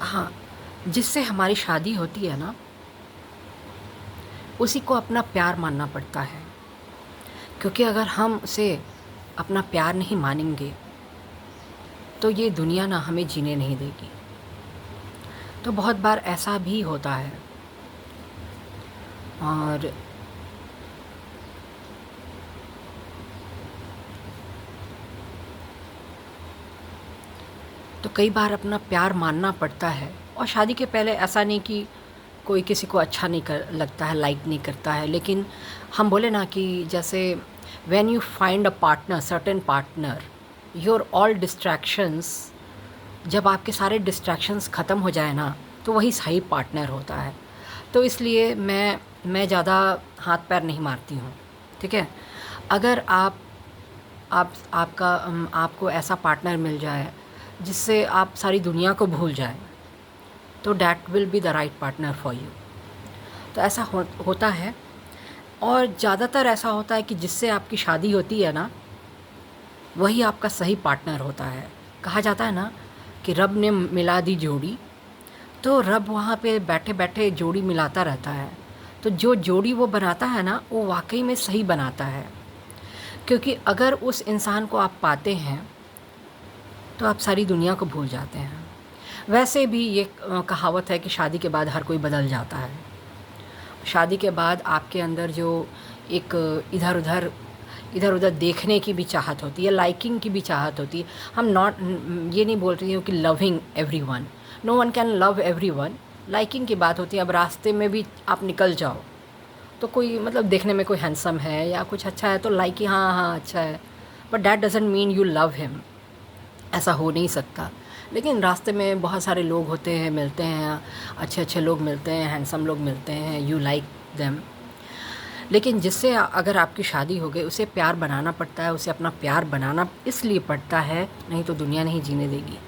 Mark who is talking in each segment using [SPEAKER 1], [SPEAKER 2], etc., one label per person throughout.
[SPEAKER 1] हाँ, जिससे हमारी शादी होती है ना, उसी को अपना प्यार मानना पड़ता है। क्योंकि अगर हम उसे अपना प्यार नहीं मानेंगे, तो ये दुनिया ना हमें जीने नहीं देगी। तो बहुत बार ऐसा भी होता है। और तो कई बार अपना प्यार मानना पड़ता है। और शादी के पहले ऐसा नहीं कि कोई किसी को अच्छा नहीं कर लगता है, लाइक नहीं करता है, लेकिन हम बोले ना कि जैसे when you find a partner, certain partner, your all distractions, जब आपके सारे डिस्ट्रैक्शंस ख़त्म हो जाए ना, तो वही सही पार्टनर होता है। तो इसलिए मैं ज़्यादा हाथ पैर नहीं मारती हूँ। ठीक है। अगर आपको ऐसा पार्टनर मिल जाए जिससे आप सारी दुनिया को भूल जाएं, तो that will be the right partner for you. तो ऐसा होता है। और ज़्यादातर ऐसा होता है कि जिससे आपकी शादी होती है ना, वही आपका सही पार्टनर होता है। कहा जाता है ना कि रब ने मिला दी जोड़ी, तो रब वहाँ पे बैठे बैठे जोड़ी मिलाता रहता है। तो जो जोड़ी वो बनाता है ना, वो वाकई में सही बनाता है। क्योंकि अगर उस इंसान को आप पाते हैं, तो आप सारी दुनिया को भूल जाते हैं। वैसे भी ये कहावत है कि शादी के बाद हर कोई बदल जाता है। शादी के बाद आपके अंदर जो एक इधर उधर इधर उधर देखने की भी चाहत होती है, लाइकिंग की भी चाहत होती है। हम नॉट ये नहीं बोल रही हूँ कि loving everyone, no one can love everyone. Liking की बात होती है। अब रास्ते में भी आप निकल जाओ, तो कोई मतलब देखने में कोई हैंडसम है या कुछ अच्छा है, तो लाइक ही हाँ हाँ अच्छा है, but that doesn't mean you love him. ऐसा हो नहीं सकता। लेकिन रास्ते में बहुत सारे लोग होते हैं, मिलते हैं, अच्छे अच्छे लोग मिलते हैं, हैंडसम लोग मिलते हैं, यू लाइक देम। लेकिन जिससे अगर आपकी शादी हो गई, उसे प्यार बनाना पड़ता है। उसे अपना प्यार बनाना इसलिए पड़ता है, नहीं तो दुनिया नहीं जीने देगी।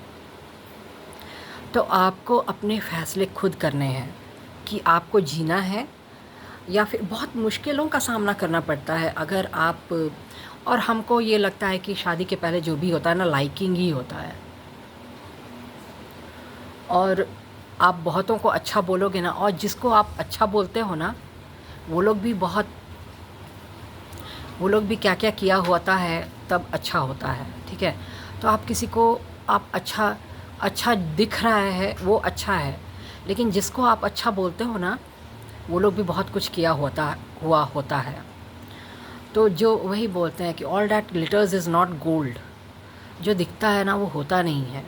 [SPEAKER 1] तो आपको अपने फ़ैसले खुद करने हैं कि आपको जीना है या फिर बहुत मुश्किलों का सामना करना पड़ता है अगर आप। और हमको ये लगता है कि शादी के पहले जो भी होता है ना, लाइकिंग ही होता है। और आप बहुतों को अच्छा बोलोगे ना, और जिसको आप अच्छा बोलते हो ना, वो लोग भी वो लोग भी क्या क्या किया होता है तब अच्छा होता है। ठीक है। तो आप किसी को आप अच्छा अच्छा दिख रहा है, वो अच्छा है, लेकिन जिसको आप अच्छा बोलते हो ना, वो लोग भी बहुत कुछ किया हुआ होता है। तो जो वही बोलते हैं कि all that glitters is not gold. जो दिखता है ना, वो होता नहीं है।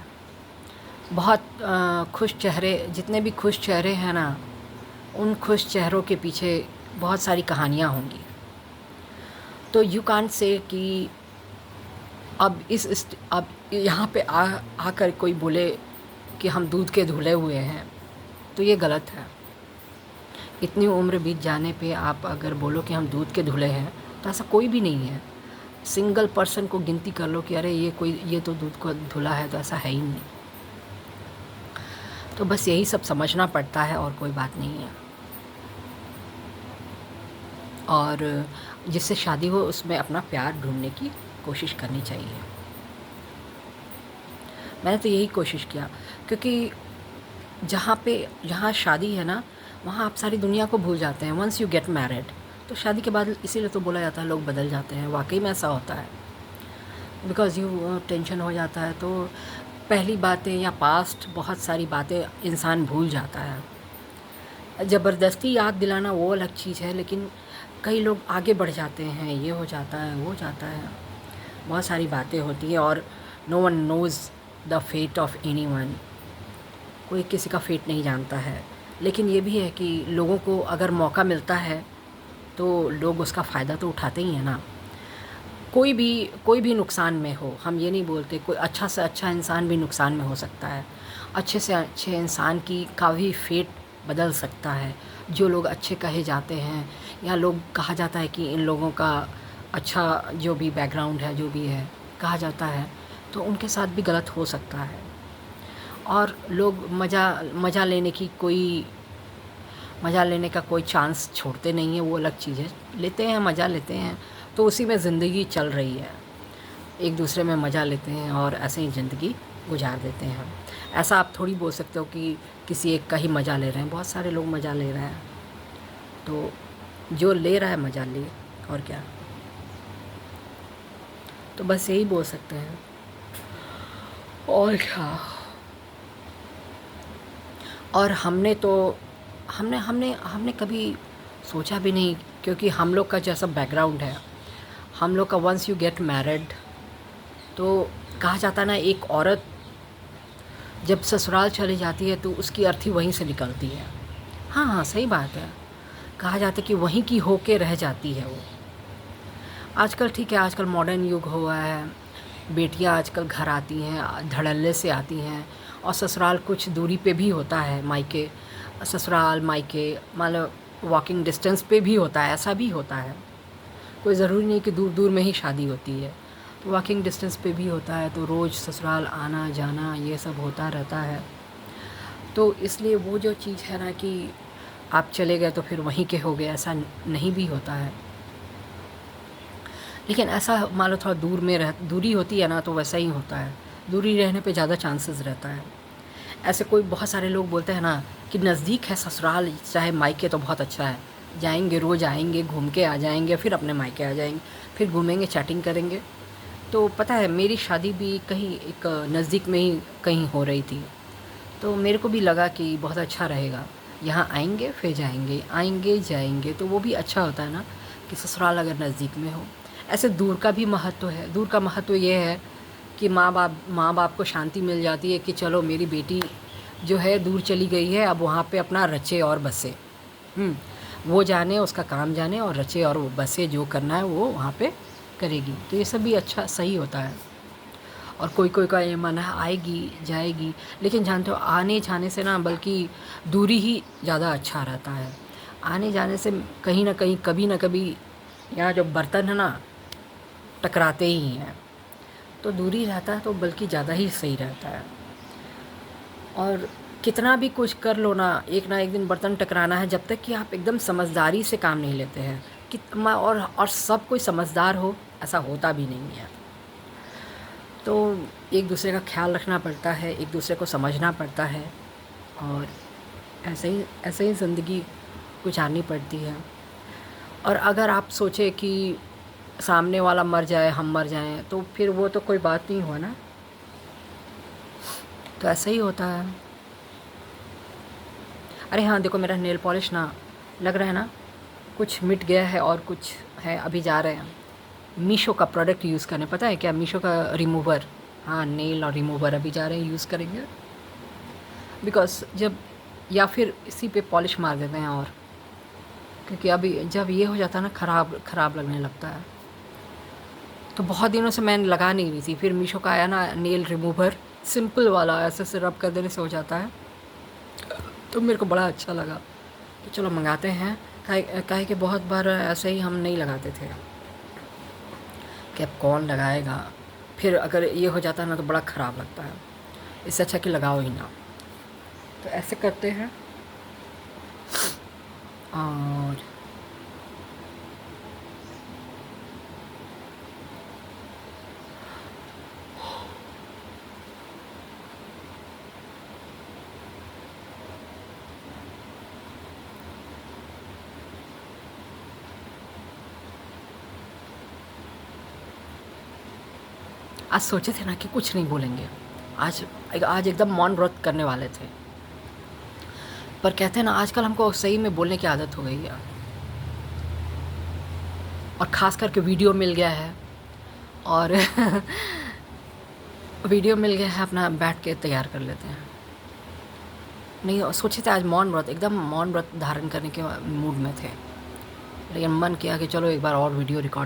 [SPEAKER 1] बहुत खुश चेहरे, जितने भी खुश चेहरे हैं ना, उन खुश चेहरों के पीछे बहुत सारी कहानियाँ होंगी। तो यू कांट से कि अब यहाँ पे आकर कोई बोले कि हम दूध के धुले हुए हैं, तो ये गलत है। इतनी उम्र बीत जाने पे आप अगर बोलो कि हम दूध के धुले हैं, तो ऐसा कोई भी नहीं है। सिंगल पर्सन को गिनती कर लो कि अरे ये तो दूध को धुला है, तो ऐसा है ही नहीं। तो बस यही सब समझना पड़ता है, और कोई बात नहीं है। और जिससे शादी हो, उसमें अपना प्यार ढूंढने की कोशिश करनी चाहिए। मैंने तो यही कोशिश किया। क्योंकि जहाँ शादी है ना, वहाँ आप सारी दुनिया को भूल जाते हैं वंस यू गेट मैरिड। तो शादी के बाद इसीलिए तो बोला जाता है लोग बदल जाते हैं। वाकई में ऐसा होता है। बिकॉज़ यू टेंशन हो जाता है, तो पहली बातें या पास्ट बहुत सारी बातें इंसान भूल जाता है। ज़बरदस्ती याद दिलाना वो अलग चीज़ है, लेकिन कई लोग आगे बढ़ जाते हैं, ये हो जाता है, वो हो जाता है, बहुत सारी बातें होती हैं। और no one knows the fate of anyone. कोई किसी का फेट नहीं जानता है। लेकिन ये भी है कि लोगों को अगर मौका मिलता है, तो लोग उसका फ़ायदा तो उठाते ही हैं ना। कोई भी नुकसान में हो, हम ये नहीं बोलते, कोई अच्छा से अच्छा इंसान भी नुकसान में हो सकता है। अच्छे से अच्छे इंसान का भी फेट बदल सकता है। जो लोग अच्छे कहे जाते हैं, या लोग कहा जाता है कि इन लोगों का अच्छा जो भी बैकग्राउंड है, जो भी है कहा जाता है, तो उनके साथ भी गलत हो सकता है। और लोग मज़ा लेने का कोई चांस छोड़ते नहीं है, वो अलग चीज़ है। लेते हैं, मज़ा लेते हैं, तो उसी में ज़िंदगी चल रही है। एक दूसरे में मज़ा लेते हैं और ऐसे ही ज़िंदगी गुजार देते हैं। ऐसा आप थोड़ी बोल सकते हो कि किसी एक का ही मज़ा ले रहे हैं, बहुत सारे लोग मज़ा ले रहे हैं, तो जो ले रहा है मज़ा ले, और क्या। तो बस यही बोल सकते हैं, और क्या। और हमने तो हमने हमने हमने कभी सोचा भी नहीं, क्योंकि हम लोग का जैसा बैकग्राउंड है, हम लोग का वंस यू गेट मैरिड, तो कहा जाता है ना, एक औरत जब ससुराल चली जाती है तो उसकी अर्थी वहीं से निकलती है। हाँ हाँ, सही बात है। कहा जाता है कि वहीं की होके रह जाती है वो। आजकल ठीक है, आजकल मॉडर्न युग हुआ है, बेटियां आजकल घर आती हैं, धड़ल्ले से आती हैं, और ससुराल कुछ दूरी पे भी होता है, मायके ससुराल मायके मतलब वॉकिंग डिस्टेंस पे भी होता है, ऐसा भी होता है। कोई ज़रूरी नहीं कि दूर दूर में ही शादी होती है, तो वॉकिंग डिस्टेंस पे भी होता है, तो रोज़ ससुराल आना जाना ये सब होता रहता है। तो इसलिए वो जो चीज़ है ना कि आप चले गए तो फिर वहीं के हो गए, ऐसा नहीं भी होता है। लेकिन ऐसा मान लो थोड़ा दूर में दूरी होती है ना, तो वैसा ही होता है, दूरी रहने पे ज़्यादा चांसेस रहता है। ऐसे कोई बहुत सारे लोग बोलते हैं ना कि नज़दीक है ससुराल चाहे मायके तो बहुत अच्छा है, जाएंगे रोज़, आएंगे घूम के आ जाएंगे, फिर अपने मायके आ जाएंगे, फिर घूमेंगे चैटिंग करेंगे। तो पता है, मेरी शादी भी कहीं एक नज़दीक में ही कहीं हो रही थी, तो मेरे को भी लगा कि बहुत अच्छा रहेगा, यहाँ आएंगे फिर जाएंगे, आएंगे जाएंगे, तो वो भी अच्छा होता है ना कि ससुराल अगर नज़दीक में हो। ऐसे दूर का भी महत्व है। दूर का महत्व ये है कि माँ बाप को शांति मिल जाती है कि चलो मेरी बेटी जो है दूर चली गई है, अब वहाँ पे अपना रचे और बसे। वो जाने, उसका काम जाने, और रचे और वो बसे, जो करना है वो वहाँ पे करेगी। तो ये सब भी अच्छा सही होता है। और कोई कोई का ये मन है आएगी जाएगी, लेकिन जानते हो आने जाने से ना बल्कि दूरी ही ज़्यादा अच्छा रहता है। आने जाने से कहीं ना कहीं कभी ना कभी यहाँ जो बर्तन है ना टकराते ही हैं, तो दूरी रहता है तो बल्कि ज़्यादा ही सही रहता है। और कितना भी कुछ कर लो ना एक दिन बर्तन टकराना है, जब तक कि आप एकदम समझदारी से काम नहीं लेते हैं कि और सब कोई समझदार हो, ऐसा होता भी नहीं है। तो एक दूसरे का ख्याल रखना पड़ता है, एक दूसरे को समझना पड़ता है, और ऐसे ही ज़िंदगी गुजारनी पड़ती है। और अगर आप सोचें कि सामने वाला मर जाए, हम मर जाएं, तो फिर वो तो कोई बात नहीं हुआ ना। तो ऐसा ही होता है। अरे हाँ, देखो मेरा नेल पॉलिश ना लग रहा है ना, कुछ मिट गया है और कुछ है, अभी जा रहे हैं मीशो का प्रोडक्ट यूज़ करने। पता है क्या, मीशो का रिमूवर, हाँ नेल और रिमूवर अभी जा रहे हैं, यूज़ करेंगे। बिकॉज़ या फिर इसी पे पॉलिश मार देते हैं, और क्योंकि अभी जब ये हो जाता है ना ख़राब लगने लगता है। तो बहुत दिनों से मैं लगा नहीं रही थी, फिर मीशो का आया ना नेल रिमूवर, सिंपल वाला, ऐसे से रब कर देने से हो जाता है, तो मेरे को बड़ा अच्छा लगा। तो चलो मंगाते हैं। काहे कि बहुत बार ऐसे ही हम नहीं लगाते थे कि अब कौन लगाएगा, फिर अगर ये हो जाता है ना तो बड़ा ख़राब लगता है, इससे अच्छा कि लगाओ ही ना। तो ऐसे करते हैं। और आज सोचे थे ना कि कुछ नहीं बोलेंगे, आज एकदम मौन व्रत करने वाले थे, पर कहते हैं ना आजकल हमको सही में बोलने की आदत हो गई है, और ख़ास करके वीडियो मिल गया है, और वीडियो मिल गया है, अपना बैठ के तैयार कर लेते हैं। नहीं सोचे थे आज एकदम मौन व्रत धारण करने के मूड में थे, लेकिन मन किया कि चलो एक बार और वीडियो रिकॉर्ड